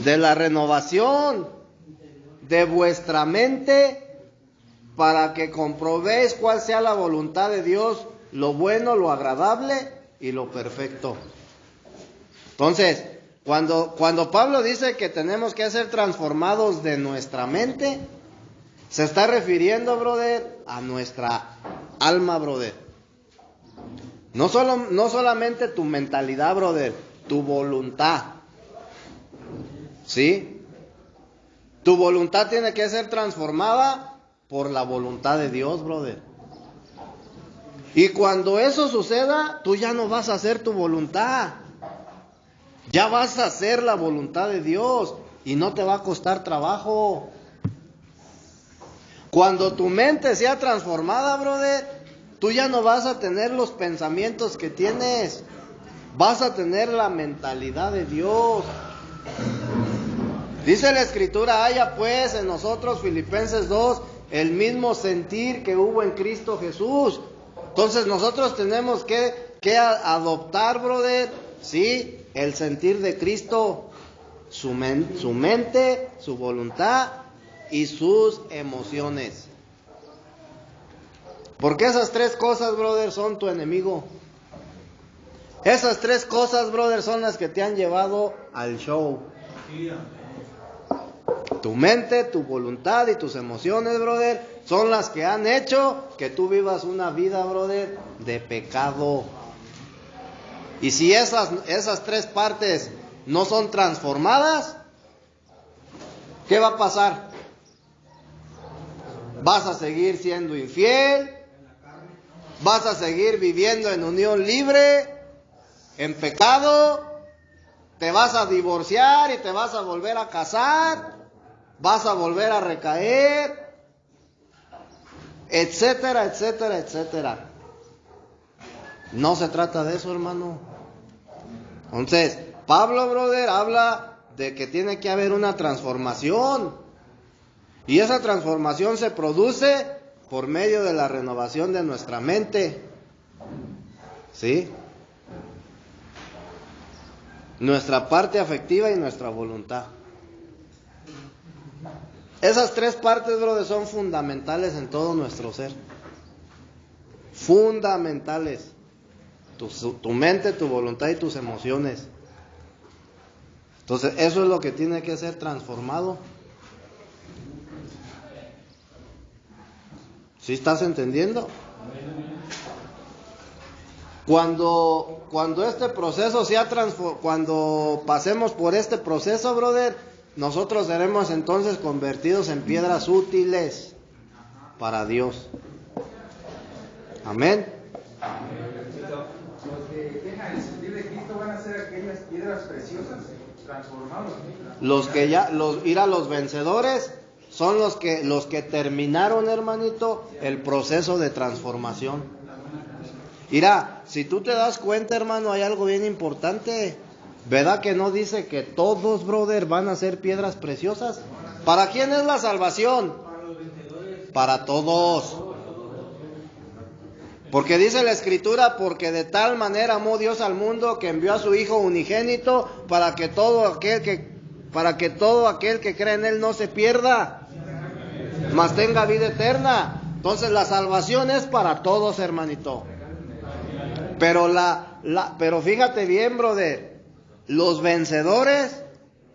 De la renovación de vuestra mente, para que comprobéis cuál sea la voluntad de Dios, lo bueno, lo agradable y lo perfecto. Entonces, cuando Pablo dice que tenemos que ser transformados de nuestra mente, se está refiriendo, brother, a nuestra alma, brother. No solamente tu mentalidad, brother, tu voluntad. ¿Sí? Tu voluntad tiene que ser transformada por la voluntad de Dios, brother. Y cuando eso suceda, tú ya no vas a hacer tu voluntad. Ya vas a hacer la voluntad de Dios y no te va a costar trabajo. Cuando tu mente sea transformada, brother, tú ya no vas a tener los pensamientos que tienes. Vas a tener la mentalidad de Dios. Dice la Escritura, haya pues en nosotros, Filipenses 2, el mismo sentir que hubo en Cristo Jesús. Entonces nosotros tenemos que adoptar, brother, ¿sí?, el sentir de Cristo, su mente, su voluntad y sus emociones. Porque esas tres cosas, brother, son tu enemigo. Esas tres cosas, brother, son las que te han llevado al show. Tu mente, tu voluntad y tus emociones, brother, son las que han hecho que tú vivas una vida, brother, de pecado. Y si esas tres partes no son transformadas, ¿qué va a pasar? Vas a seguir siendo infiel, vas a seguir viviendo en unión libre, en pecado, te vas a divorciar y te vas a volver a casar, vas a volver a recaer, etcétera, etcétera, etcétera. No se trata de eso, hermano. Entonces, Pablo, brother, habla de que tiene que haber una transformación. Y esa transformación se produce por medio de la renovación de nuestra mente. ¿Sí? Nuestra parte afectiva y nuestra voluntad. Esas tres partes, brother, son fundamentales en todo nuestro ser. Fundamentales. Tu mente, tu voluntad y tus emociones. Entonces, eso es lo que tiene que ser transformado. ¿Sí estás entendiendo? Cuando este proceso sea cuando pasemos por este proceso, brother, nosotros seremos entonces convertidos en piedras útiles para Dios. Amén. Los que tengan el sentir de Cristo van a ser aquellas piedras preciosas transformadas. Los vencedores son los que terminaron, hermanito, el proceso de transformación. Mira, si tú te das cuenta, hermano, hay algo bien importante. ¿Verdad que no dice que todos, brother, van a ser piedras preciosas? ¿Para quién es la salvación? Para todos. Porque dice la Escritura, porque de tal manera amó Dios al mundo que envió a su Hijo unigénito para que todo aquel que cree en Él no se pierda, mas tenga vida eterna. Entonces la salvación es para todos, hermanito. Pero fíjate bien, brother, los vencedores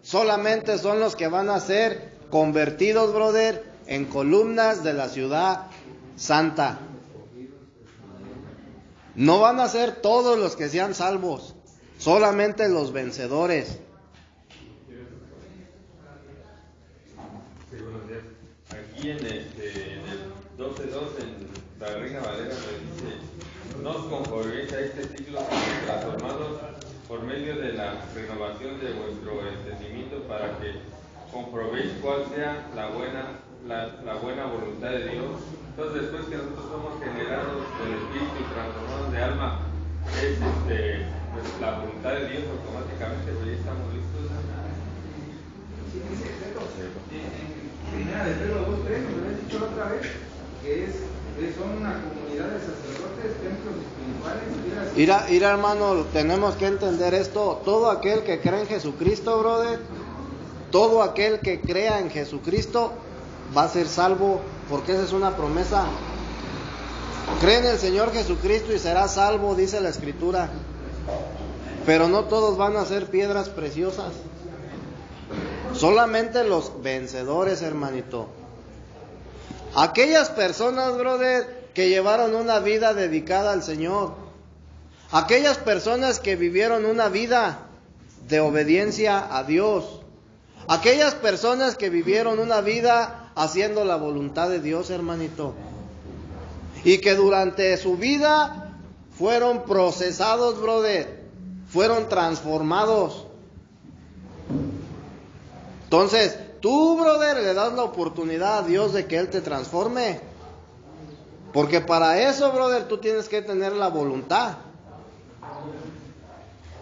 solamente son los que van a ser convertidos, brother, en columnas de la ciudad santa. No van a ser todos los que sean salvos, solamente los vencedores. Sí, buenos días. Aquí en el 12.2 en la Reina Valera me dice: no os conforméis a este siglo, sino transformados por medio de la renovación de vuestro entendimiento, para que comprobéis cuál sea la buena voluntad de Dios. Entonces, después que nosotros somos generados del Espíritu y transformados de alma, es pues, la voluntad de Dios, automáticamente pues ya estamos listos. Sí, dice Pedro, en primera de Pedro 2:3, me lo he dicho la otra vez, que son una comunidad de sacerdotes, templos espirituales. Mira, hermano, tenemos que entender esto. Todo aquel que cree en Jesucristo, brother, todo aquel que crea en Jesucristo va a ser salvo, porque esa es una promesa. Cree en el Señor Jesucristo y será salvo, dice la Escritura. Pero no todos van a ser piedras preciosas. Solamente los vencedores, hermanito. Aquellas personas, brother, que llevaron una vida dedicada al Señor. Aquellas personas que vivieron una vida de obediencia a Dios. Aquellas personas que vivieron una vida haciendo la voluntad de Dios, hermanito. Y que durante su vida fueron procesados, brother. Fueron transformados. Entonces, tú, brother, le das la oportunidad a Dios de que Él te transforme. Porque para eso, brother, tú tienes que tener la voluntad.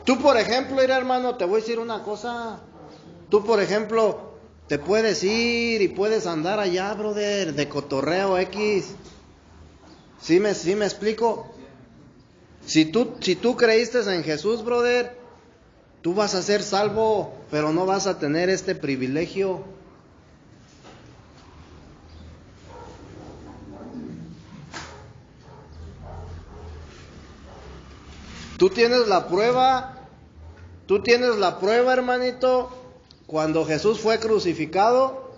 Tú, por ejemplo, hermano, te voy a decir una cosa. Tú, por ejemplo, te puedes ir y puedes andar allá, brother, de cotorreo X. ¿Sí me explico? Si tú creíste en Jesús, brother, tú vas a ser salvo, pero no vas a tener este privilegio. Tú tienes la prueba, hermanito, cuando Jesús fue crucificado.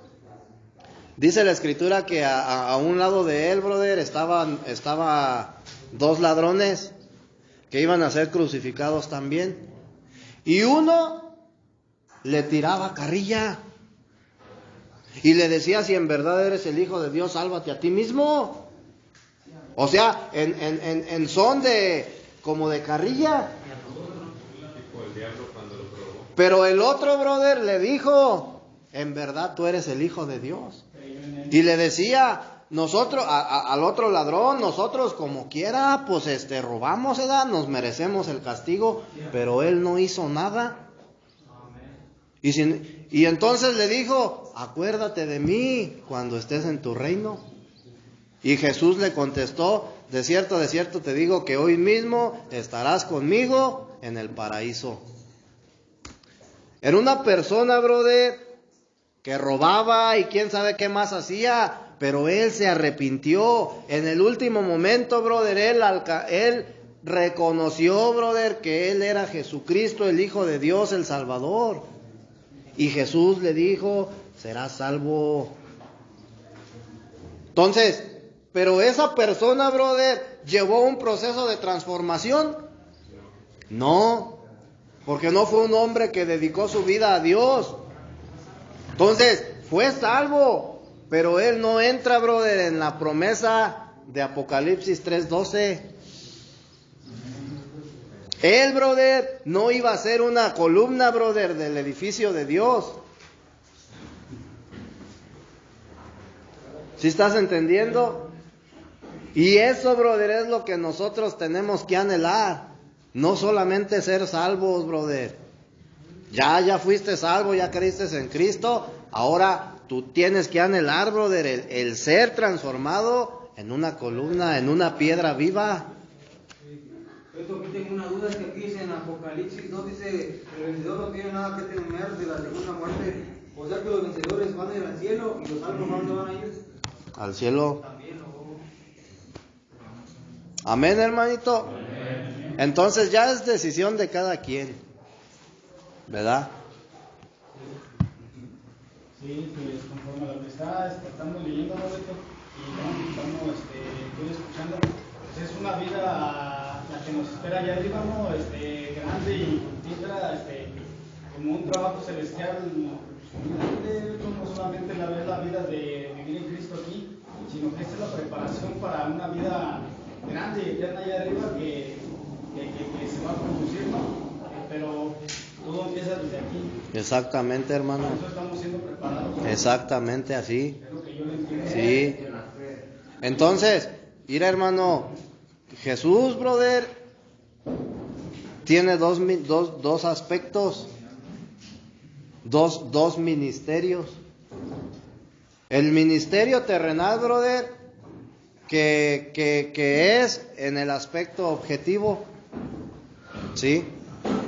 Dice la Escritura que a un lado de él, brother, estaban dos ladrones que iban a ser crucificados también. Y uno le tiraba carrilla y le decía: si en verdad eres el Hijo de Dios, sálvate a ti mismo. O sea, en son como de carrilla. Pero el otro, brother, le dijo: en verdad tú eres el Hijo de Dios. Y le decía, nosotros, al otro ladrón, nosotros como quiera, pues robamos, nos merecemos el castigo, pero él no hizo nada. Y entonces le dijo: acuérdate de mí cuando estés en tu reino. Y Jesús le contestó: de cierto te digo que hoy mismo estarás conmigo en el paraíso. Era una persona, brother, que robaba y quién sabe qué más hacía, pero él se arrepintió. En el último momento, brother, él reconoció, brother, que él era Jesucristo, el Hijo de Dios, el Salvador. Y Jesús le dijo: serás salvo. Entonces, pero esa persona, brother, ¿llevó un proceso de transformación? No, porque no fue un hombre que dedicó su vida a Dios. Entonces, fue salvo, pero él no entra, brother, en la promesa de Apocalipsis 3:12. Él, brother, no iba a ser una columna, brother, del edificio de Dios. ¿Sí estás entendiendo? Y eso, brother, es lo que nosotros tenemos que anhelar. No solamente ser salvos, brother. Ya fuiste salvo, ya creíste en Cristo. Ahora tú tienes que anhelar, brother, el ser transformado en una columna, en una piedra viva. Esto aquí tengo una duda, es que aquí dice en Apocalipsis 2, dice: el vencedor no tiene nada que temer de la segunda muerte. O sea que los vencedores van a ir al cielo y los salvos, ¿a dónde van a ir? Al cielo. También, ¿no? Amén, hermanito. Entonces ya es decisión de cada quien, ¿verdad? Sí, pues conforme a lo que estamos leyendo, Roberto, y estamos escuchando, pues es una vida la que nos espera allá arriba, ¿no? Grande y fructífera, como un trabajo celestial, no solamente la vida de vivir en Cristo aquí, sino que esta es la preparación para una vida grande y eterna allá arriba que se va a producir, ¿no? Pero todo empieza desde aquí. Exactamente, hermano. Por eso estamos siendo preparados. Exactamente así. Es lo que yo le entiendo. Sí. Entonces, mira, hermano, Jesús, brother, tiene dos aspectos, dos ministerios. El ministerio terrenal, brother, que es en el aspecto objetivo, ¿sí?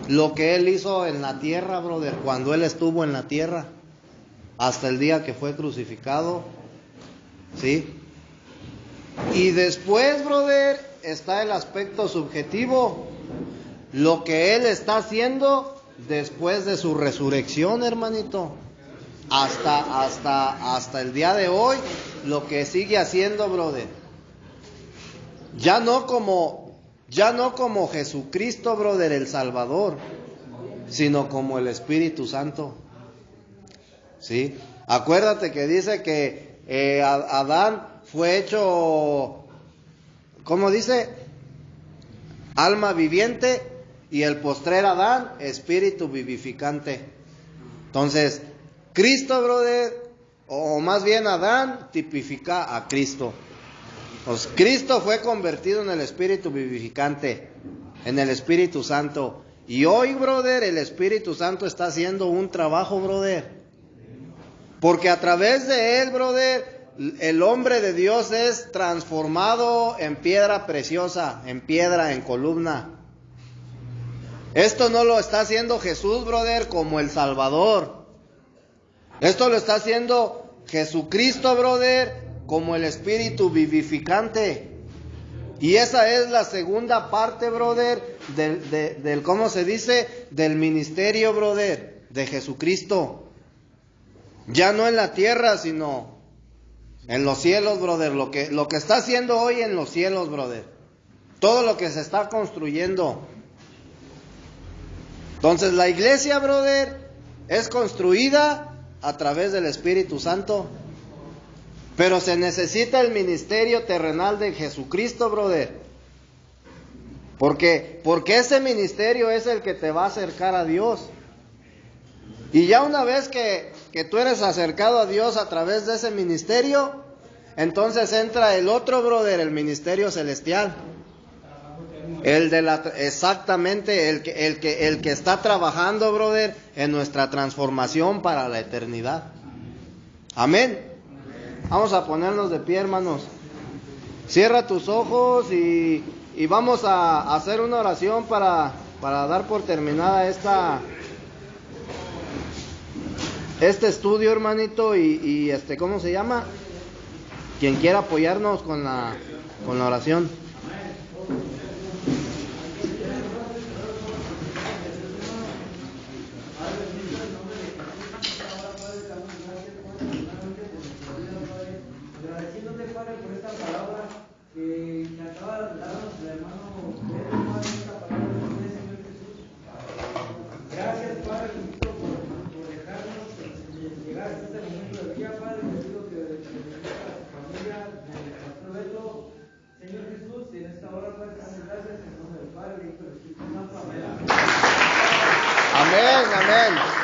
Lo que Él hizo en la tierra, brother, cuando Él estuvo en la tierra, hasta el día que fue crucificado, ¿sí? Y después, brother, está el aspecto subjetivo, lo que Él está haciendo después de su resurrección, hermanito. Hasta el día de hoy, lo que sigue haciendo, brother. Ya no como Jesucristo, brother, el Salvador, sino como el Espíritu Santo. ¿Sí? Acuérdate que dice que Adán fue hecho, ¿cómo dice? Alma viviente, y el postrer Adán, espíritu vivificante. Entonces, Cristo, brother, o más bien Adán, tipifica a Cristo. Pues Cristo fue convertido en el espíritu vivificante, en el Espíritu Santo. Y hoy, brother, el Espíritu Santo está haciendo un trabajo, brother. Porque a través de él, brother, el hombre de Dios es transformado en piedra preciosa, en piedra, en columna. Esto no lo está haciendo Jesús, brother, como el Salvador. Esto lo está haciendo Jesucristo, brother, como el Espíritu vivificante. Y esa es la segunda parte, brother, del ¿cómo se dice? Del ministerio, brother, de Jesucristo. Ya no en la tierra, sino en los cielos, brother. Lo que está haciendo hoy en los cielos, brother. Todo lo que se está construyendo. Entonces la iglesia, brother, es construida a través del Espíritu Santo. Pero se necesita el ministerio terrenal de Jesucristo, brother. Porque ese ministerio es el que te va a acercar a Dios. Y ya una vez que tú eres acercado a Dios a través de ese ministerio, entonces entra el otro, brother, el ministerio celestial. Exactamente, el que está trabajando, brother, en nuestra transformación para la eternidad. Amén. Vamos a ponernos de pie, hermanos. Cierra tus ojos y vamos a hacer una oración para dar por terminada este estudio, hermanito, y ¿cómo se llama? Quien quiera apoyarnos con la oración. Amén, amén.